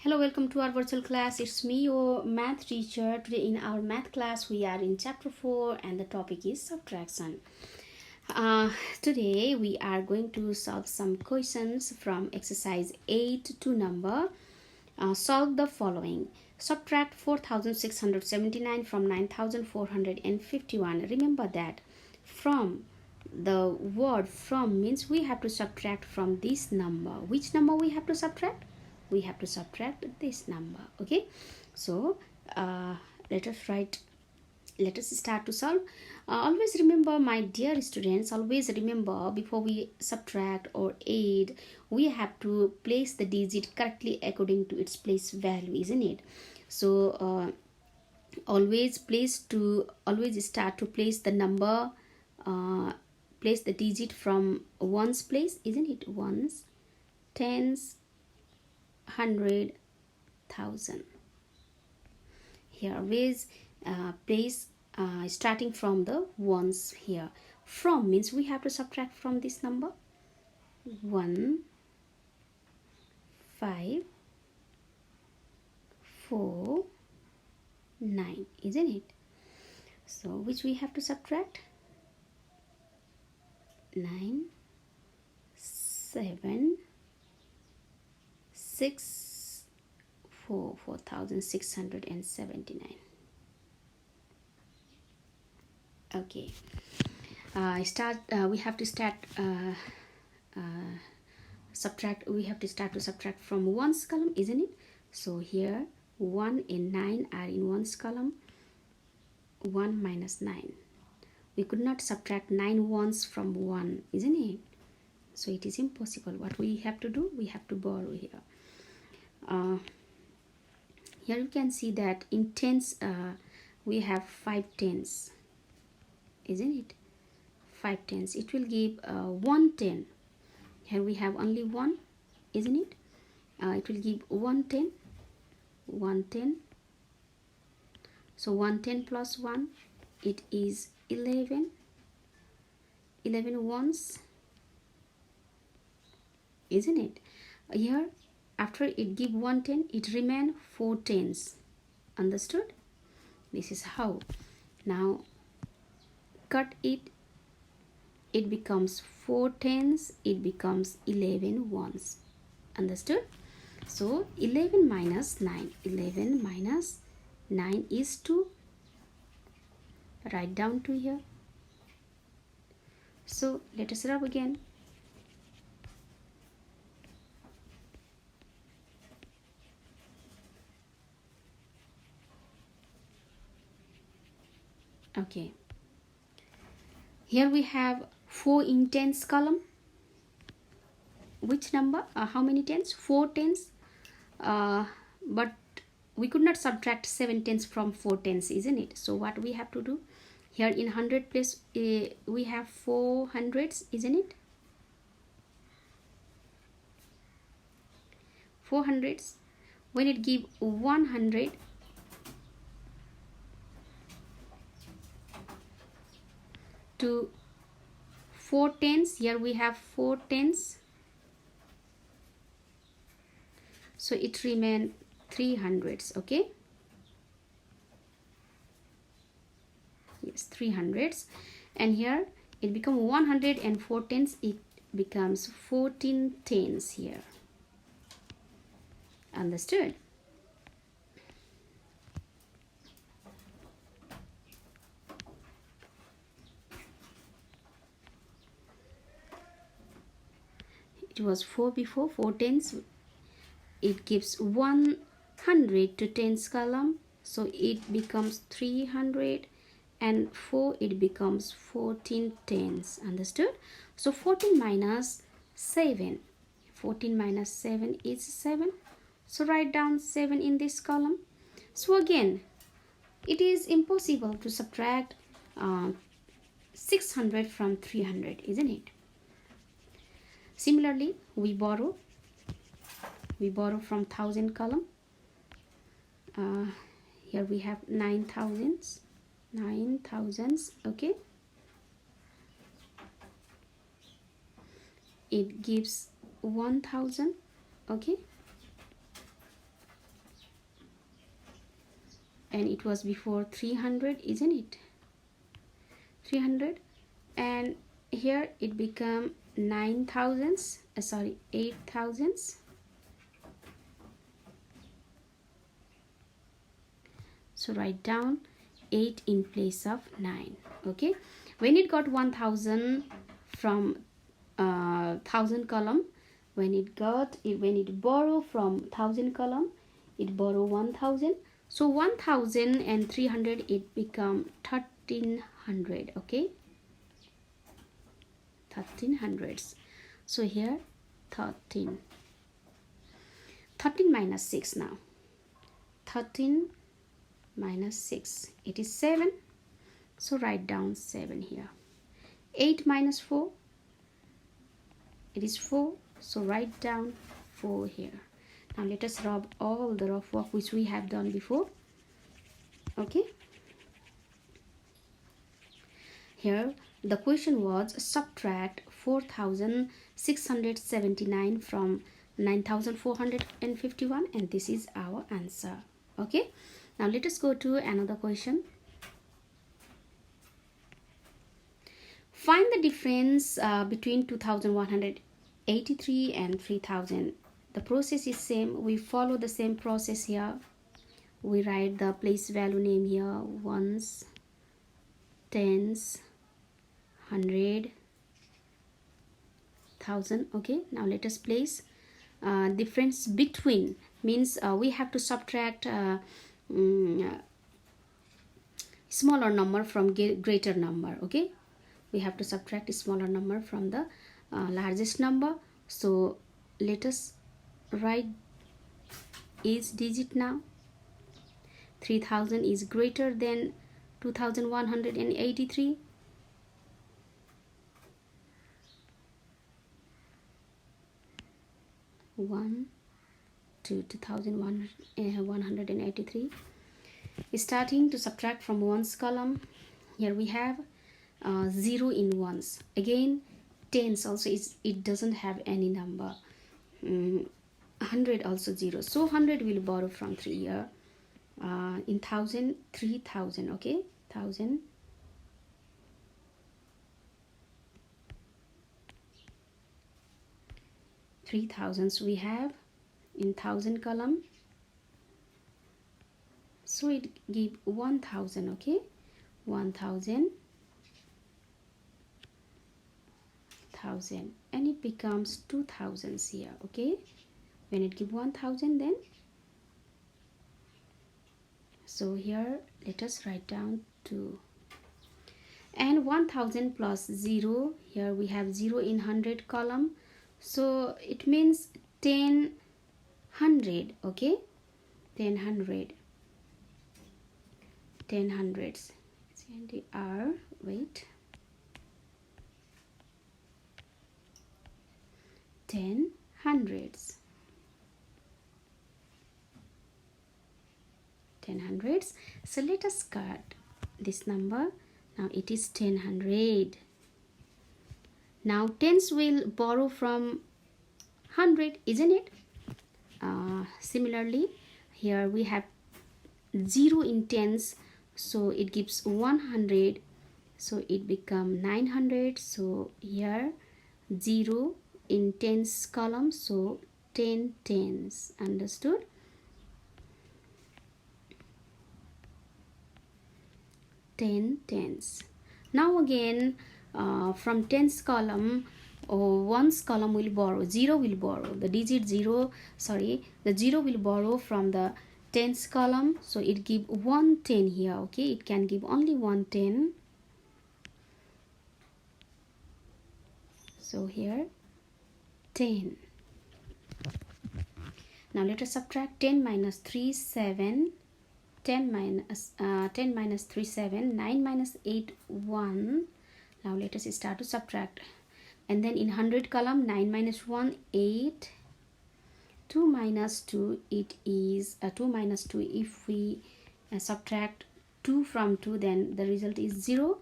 Hello, welcome to our virtual class. It's me, your math teacher. Today in our math class, we are in chapter 4 and the topic is subtraction. Today we are going to solve some questions from exercise 8 to number. Solve the following. Subtract 4679 from 9451. Remember that from the word from means we have to subtract from this number. Which number we have to subtract? We have to subtract this number. Okay, so let us start to solve. Always remember, my dear students, always remember, before we subtract or add, we have to place the digit correctly according to its place value, isn't it? So always start to place the number, place the digit from ones place, isn't it? Ones, tens, 100, 1000. Here always place starting from the ones. Here from means we have to subtract from this number 1, 5, 4, 9, isn't it? So which we have to subtract? 9, 7, 6, 4, 4679. Okay, we have to start subtract. We have to start to subtract from ones column, isn't it? So here 1 and 9 are in ones column. 1 minus 9. We could not subtract 9 ones from 1, isn't it? So it is impossible. What we have to do? We have to borrow here. Here you can see that in tens we have 5 tens, isn't it? 5 tens. It will give 1 10. Here we have only 1, isn't it? It will give 1 10. 1 10. So 1 10 plus 1, it is 11. 11 ones, isn't it? Here after it give 1 10, it remain 4 tens. Understood? This is how. Now cut it. It becomes 4 tens. It becomes 11 ones. Understood? So 11 minus 9. 11 minus 9 is 2. Write down 2 here. So let us rub again. Okay, here we have 4 in tens column. Which number? How many tens? 4 tens. But we could not subtract 7 tens from 4 tens, isn't it? So what we have to do? Here in 100 place we have 4 hundreds, isn't it? 4 hundreds. When it give 100, to 4 tens, here we have 4 tens, so it remain 300s. Okay, yes, 300s. And here it become 104 tens. It becomes 14 tens here. Understood? It was 4 before, 4 tens. It gives 100 to tens column, so it becomes 300, and 4 it becomes 14 tens. Understood? So 14 minus 7. 14 minus 7 is 7. So write down 7 in this column. So again, it is impossible to subtract 600 from 300, isn't it? Similarly, we borrow from 1000 column. Here we have 9,000s. Okay, it gives 1000. Okay, and it was before 300, isn't it? 300, and here it become 9,000s, sorry, 8,000s. So write down 8 in place of 9. Okay, when it got 1,000 from 1,000 column, when it borrow from 1,000 column, it borrow 1,000. So 1,300 it become 1,300. Okay, 1,300s. So here 13 minus 6 now. 13 minus 6, it is 7. So write down 7 here. 8 minus 4, it is 4. So write down 4 here. Now let us rub all the rough work which we have done before. Okay, here the question was subtract 4,679 from 9,451, and this is our answer. Okay, now let us go to another question. Find the difference between 2,183 and 3,000. The process is same. We follow the same process here. We write the place value name here: ones, tens, 100, 1,000. Okay, now let us place difference between, means we have to subtract smaller number from greater number. Okay, we have to subtract a smaller number from the largest number. So let us write each digit now. 3,000 is greater than 2,183. One to 2,183. Starting to subtract from ones column, here we have 0 in ones. Again, tens also it doesn't have any number. 100 also 0. So 100 will borrow from 3 here. In 1,000, 3,000. Okay, 1,000. 3,000s we have in 1,000 column. So it give 1,000. Okay, 1,000, 1,000, and it becomes 2,000s here. Okay, when it give 1,000, then so here let us write down 2, and 1,000 plus 0, here we have 0 in 100 column, so it means 1,000. Okay, 1,000, 1,000s, wait, 1,000s, 1,000s. So let us cut this number. Now it is 1,000. Now tens will borrow from 100, isn't it? Similarly, here we have 0 in tens, so it gives 100, so it become 900. So here 0 in tens column, so 10 tens. Understood? Tens. Now again, from tens column, ones column will borrow, 0 will borrow, the digit 0, sorry, the 0 will borrow from the tens column, so it give 110 here. Okay, it can give only 110. So here 10. Now let us subtract 10 minus 3, 7. 10 minus 3, 7. 9 minus 8, 1. Now let us start to subtract. And then in 100 column, 9 minus 1, 8. 2 minus 2, it is 2 minus 2. If we subtract 2 from 2, then the result is 0.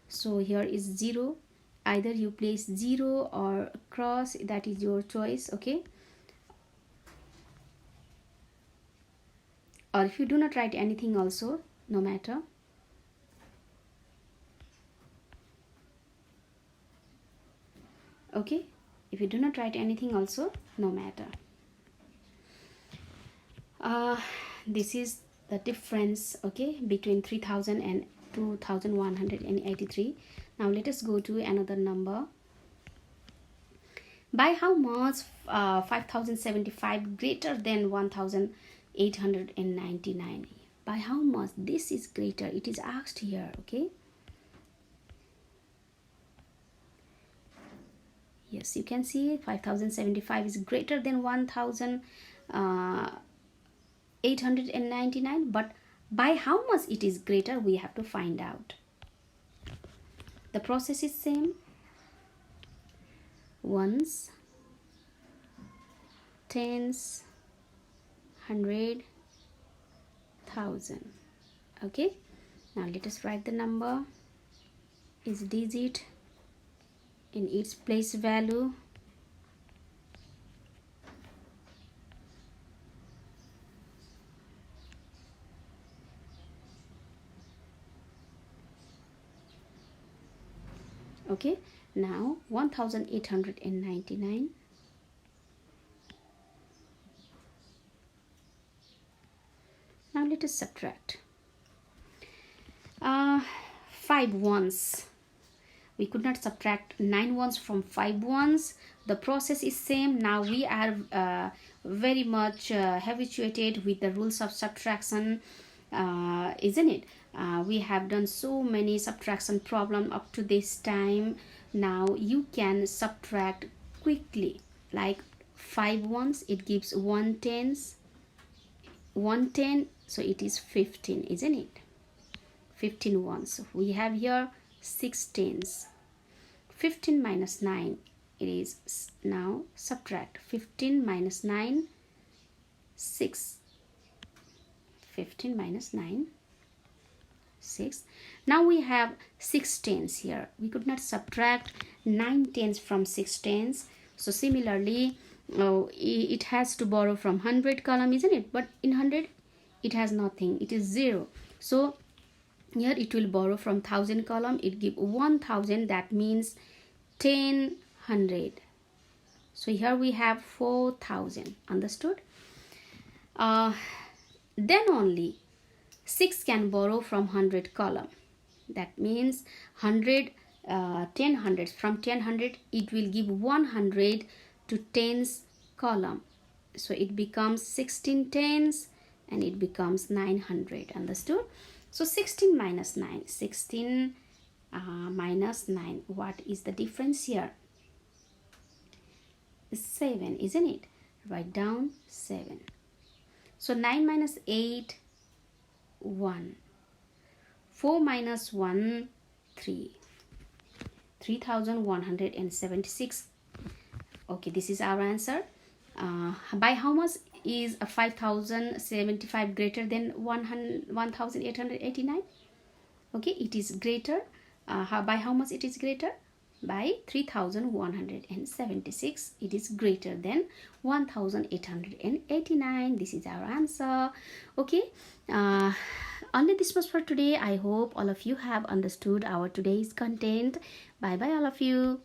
So here is 0. Either you place 0 or cross, that is your choice. Okay, or if you do not write anything also, no matter. Okay, if you do not write anything also, no matter. This is the difference, okay, between 3000 and 2183. Now let us go to another number. By how much 5075 greater than 1899? By how much this is greater? It is asked here, okay. Yes, you can see 5075 is greater than 1899, but by how much it is greater, we have to find out. The process is same. Ones, tens, hundred, thousand. Okay, now let us write the number. Is digit in its place value. Okay, now 1899. Now let us subtract. 5 ones. We could not subtract 9 ones from 5 ones. The process is same. Now we are very much habituated with the rules of subtraction, isn't it? We have done so many subtraction problem up to this time. Now you can subtract quickly, like 5 ones, it gives 1 tens, 1 10, so it is 15, isn't it? 15 ones. We have here 6 tens. 15 minus 9, it is, now subtract 15 minus 9, 6. 15 minus 9, 6. Now we have 6 tens here. We could not subtract 9 tens from 6 tens. So similarly, it has to borrow from 100 column, isn't it? But in 100, it has nothing. It is 0. So here it will borrow from 1000 column. It give 1000. That means 1000. So here we have 4000. Understood? Then only 6 can borrow from 100 column. That means 100, 10 hundreds. From 1000, it will give 100 to tens column. So it becomes 16 tens and it becomes 900. Understood? So 16 minus 9. 16 minus 9. What is the difference here? 7, isn't it? Write down 7. So 9 minus 8, 1. 4 minus 1, 3. 3176. Okay, this is our answer. By how much is a 5075 greater than 1889? Okay, it is greater. By how much it is greater? By 3176. It is greater than 1889. This is our answer. Okay, only this was for today. I hope all of you have understood our today's content. Bye bye all of you.